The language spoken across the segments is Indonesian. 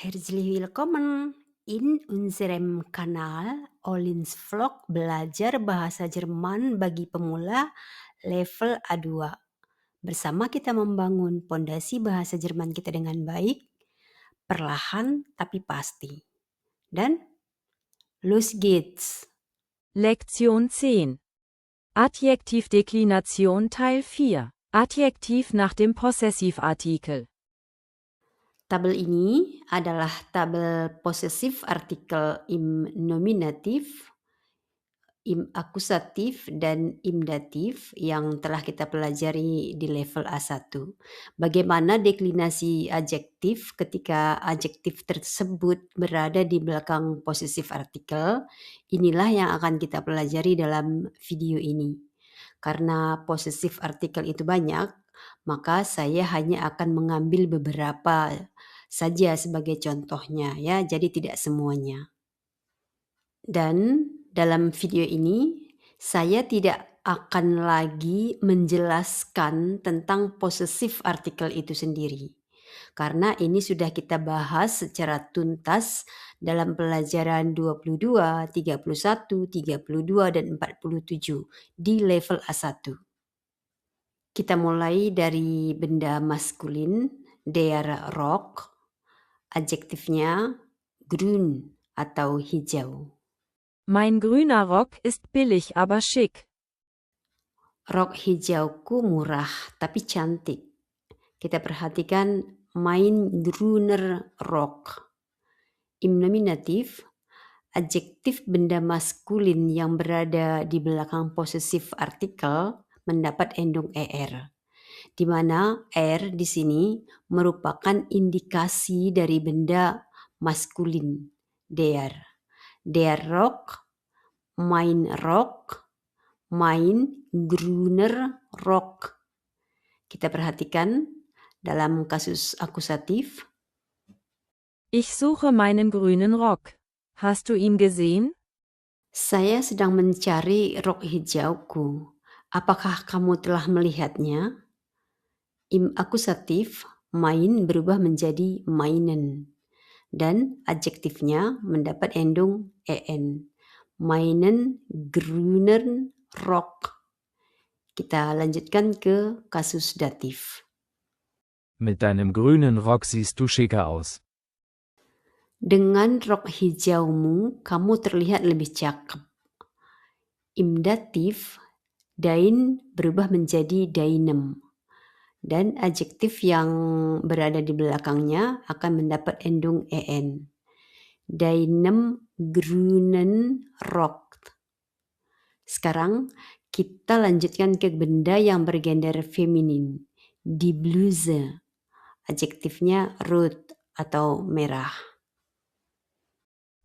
Herzlich willkommen in unserem Kanal Olin's Vlog Belajar Bahasa Jerman bagi Pemula level A2. Bersama kita membangun pondasi bahasa Jerman kita dengan baik, perlahan tapi pasti. Dan los geht's! Lektion 10. Adjektivdeklination Teil 4. Adjektiv nach dem Possessivartikel. Tabel ini adalah tabel posesif artikel im nominatif, im akusatif, dan im datif yang telah kita pelajari di level A1. Bagaimana deklinasi adjektif ketika adjektif tersebut berada di belakang posesif artikel, inilah yang akan kita pelajari dalam video ini. Karena posesif artikel itu banyak, maka saya hanya akan mengambil beberapa saja sebagai contohnya ya, jadi tidak semuanya. Dan dalam video ini saya tidak akan lagi menjelaskan tentang posesif artikel itu sendiri. Karena ini sudah kita bahas secara tuntas dalam pelajaran 22, 31, 32, dan 47 di level A1. Kita mulai dari benda maskulin, der Rock, adjektifnya grün atau hijau. Mein grüner Rock ist billig aber schick. Rok hijauku murah tapi cantik. Kita perhatikan mein grüner Rock. Im nominatif, adjektif benda maskulin yang berada di belakang posesif artikel mendapat endung er, di mana er di sini merupakan indikasi dari benda maskulin, der. Der Rock, mein Rock, mein grüner Rock. Kita perhatikan dalam kasus akusatif. Ich suche meinen grünen Rock. Hast du ihn gesehen? Saya sedang mencari rok hijauku. Apakah kamu telah melihatnya? Im akusatif, mein berubah menjadi meinen. Dan adjektifnya mendapat endung en. Meinen grünen Rock. Kita lanjutkan ke kasus datif. Mit deinem grünen Rock siehst du schicker aus. Dengan rok hijaumu, kamu terlihat lebih cakep. Im datif, dein berubah menjadi deinem. Dan adjektif yang berada di belakangnya akan mendapat endung en. Deinem grünen Rock. Sekarang kita lanjutkan ke benda yang bergender feminin. Die Bluse. Adjektifnya rot atau merah.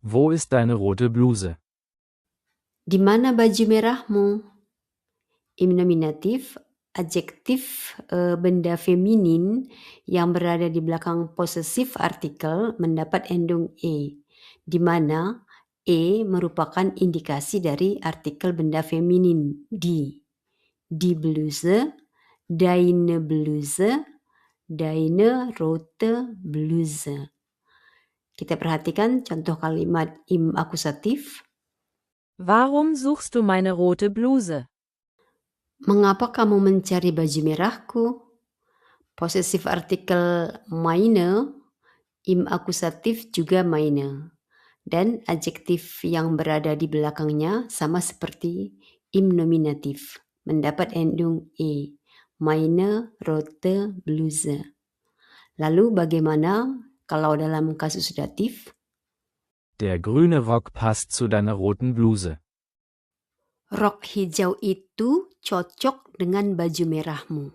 Wo ist deine rote Bluse? Di mana baju merahmu? Im nominatif, adjektif benda feminin yang berada di belakang posesif artikel mendapat endung e, di mana e merupakan indikasi dari artikel benda feminin di. Die Bluse, deine Bluse, deine rote Bluse. Kita perhatikan contoh kalimat im akusatif. Warum suchst du meine rote Bluse? Mengapa kamu mencari baju merahku? Posesif artikel meine, im akusatif juga meine. Dan adjektif yang berada di belakangnya sama seperti im nominatif. Mendapat endung e. Meine rote Bluse. Lalu bagaimana kalau dalam kasus datif? Der grüne Rock passt zu deiner roten Bluse. Rok hijau itu cocok dengan baju merahmu.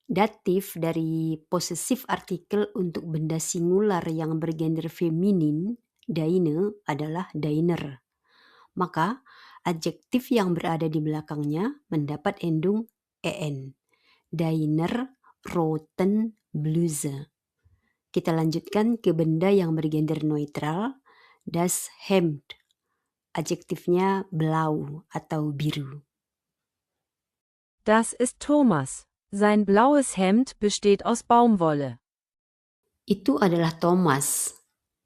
Datif dari posesif artikel untuk benda singular yang bergender feminin, deine, adalah deiner. Maka adjektif yang berada di belakangnya mendapat endung en. Deiner roten Bluse. Kita lanjutkan ke benda yang bergender neutral, das Hemd. Adjektifnya blau atau biru. Das ist Thomas. Sein blaues Hemd besteht aus Baumwolle. Itu adalah Thomas.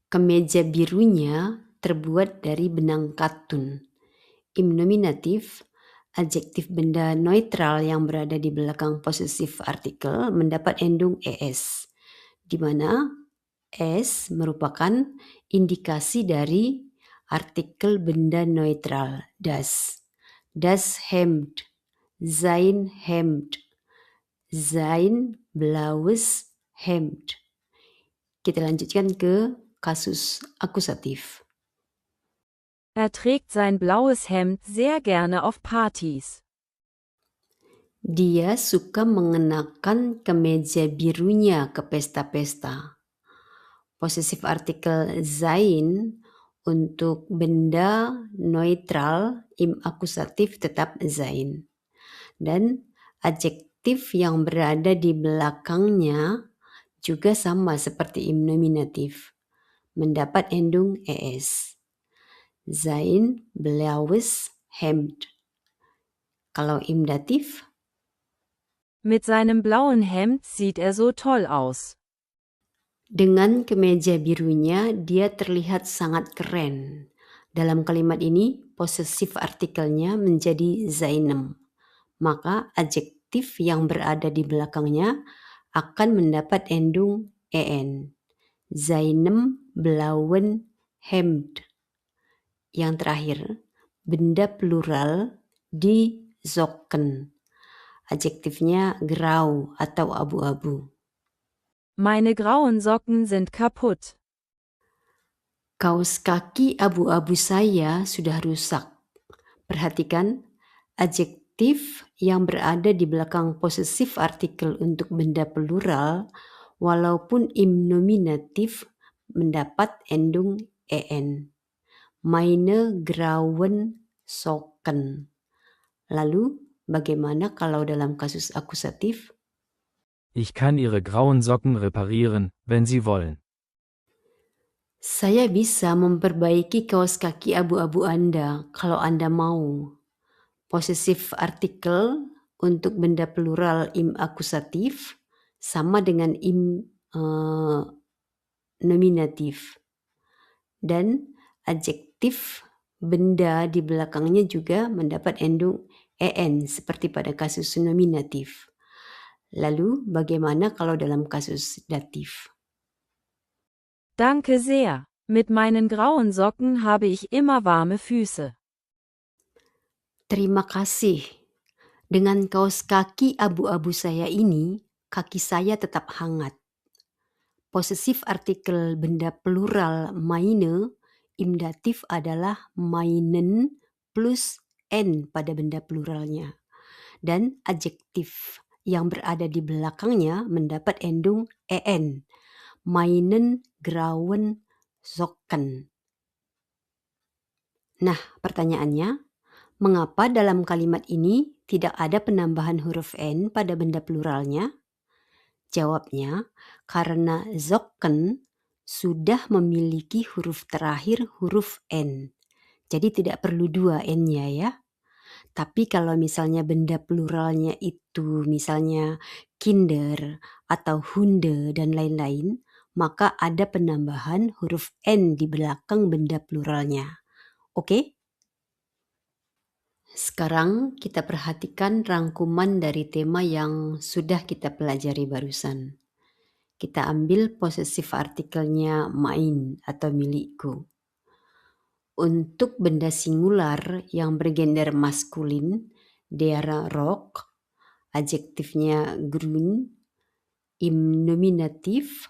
Kemeja birunya terbuat dari benang katun. Im nominatif, adjektif benda neutral yang berada di belakang possessive article mendapat endung es, di mana es merupakan indikasi dari artikel benda neutral das. Das Hemd, sein Hemd, sein blaues Hemd. Kita lanjutkan ke kasus akusatif. Er trägt sein blaues Hemd sehr gerne auf Partys. Dia suka mengenakan kemeja birunya ke pesta-pesta. Possessive artikel sein untuk benda neutral im akusatif tetap sein. Dan adjektif yang berada di belakangnya juga sama seperti im nominatif. Mendapat endung es. Sein blaues Hemd. Kalau im datif, Mit seinem blauen Hemd sieht er so toll aus. dengan kemeja birunya dia terlihat sangat keren. Dalam kalimat ini, possessive artikelnya menjadi seinem. Maka adjektif yang berada di belakangnya akan mendapat endung en. Seinem blauen Hemd. Yang terakhir, benda plural di Socken. Adjektifnya grau atau abu-abu. Meine grauen Socken sind kaputt. Kaos kaki abu-abu saya sudah rusak. Perhatikan, adjektif yang berada di belakang possessive artikel untuk benda plural, walaupun im nominatif mendapat endung en. Meine grauen Socken. Lalu, bagaimana kalau dalam kasus akusatif? Ich kann Ihre grauen Socken reparieren, wenn Sie wollen. Saya bisa memperbaiki kaos kaki abu-abu Anda kalau Anda mau. Possessive artikel untuk benda plural im akusatif sama dengan im nominatif. Dan adjektif benda di belakangnya juga mendapat endung en seperti pada kasus nominatif. Lalu bagaimana kalau dalam kasus datif? Danke sehr. Mit meinen grauen Socken habe ich immer warme Füße. Terima kasih. Dengan kaos kaki abu-abu saya ini, kaki saya tetap hangat. Possessive artikel benda plural meine, im datif adalah meinen plus n pada benda pluralnya. Dan adjektif yang berada di belakangnya mendapat endung en. Meinen grauen Socken. Nah, pertanyaannya, mengapa dalam kalimat ini tidak ada penambahan huruf n pada benda pluralnya? Jawabnya, karena Socken sudah memiliki huruf terakhir huruf n. Jadi tidak perlu dua n-nya ya. Tapi kalau misalnya benda pluralnya itu misalnya Kinder atau Hunde dan lain-lain, maka ada penambahan huruf n di belakang benda pluralnya. Oke? Sekarang kita perhatikan rangkuman dari tema yang sudah kita pelajari barusan. Kita ambil possessive artikelnya mein atau milikku. Untuk benda singular yang bergender maskulin, der Rock, adjektifnya grün, im nominatif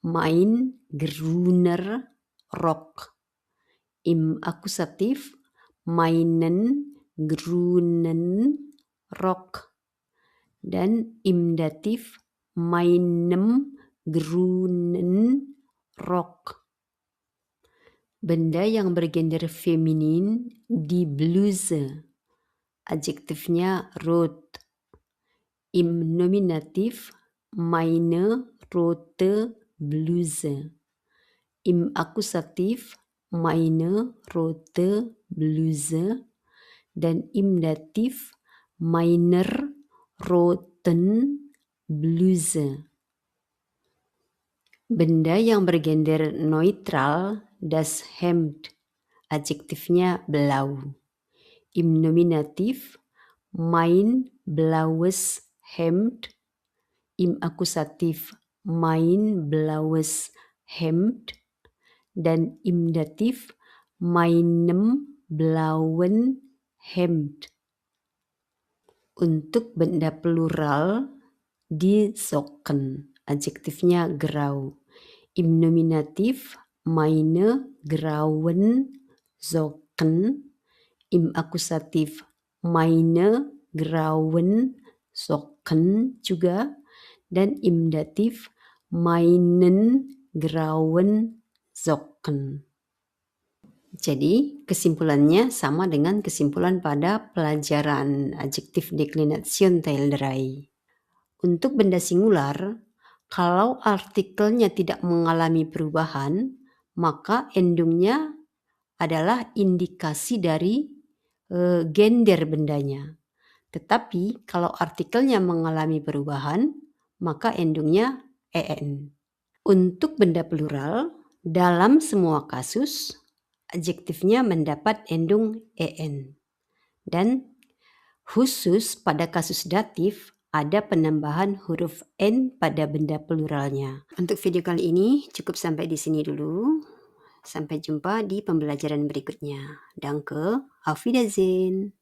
mein grüner Rock, im akusatif meinen grünen Rock, dan im datif meinem grünen Rock. Benda yang bergender feminin di bluse, adjektifnya rot. Im nominatif meine rote Bluse. Im akusatif meine rote Bluse. Dan im datif meiner roten Bluse. Benda yang bergender neutral, das Hemd. Adjektifnya blau. Im Nominativ, mein blaues Hemd. Im Akusativ, mein blaues Hemd. Dan im Dativ, meinem blauen Hemd. Untuk benda plural, die Socken. Adjektifnya grau. Im Nominativ, meine grauen Socken. Im Akusativ, meine grauen Socken juga. Dan im Dativ, meinen grauen Socken. Jadi kesimpulannya sama dengan kesimpulan pada pelajaran adjektif deklination Teil 3. Untuk benda singular, kalau artikelnya tidak mengalami perubahan, maka endungnya adalah indikasi dari gender bendanya. Tetapi kalau artikelnya mengalami perubahan, maka endungnya en. Untuk benda plural, dalam semua kasus, adjektifnya mendapat endung en. Dan khusus pada kasus datif, ada penambahan huruf n pada benda pluralnya. Untuk video kali ini cukup sampai di sini dulu. Sampai jumpa di pembelajaran berikutnya. Danke, auf Wiedersehen.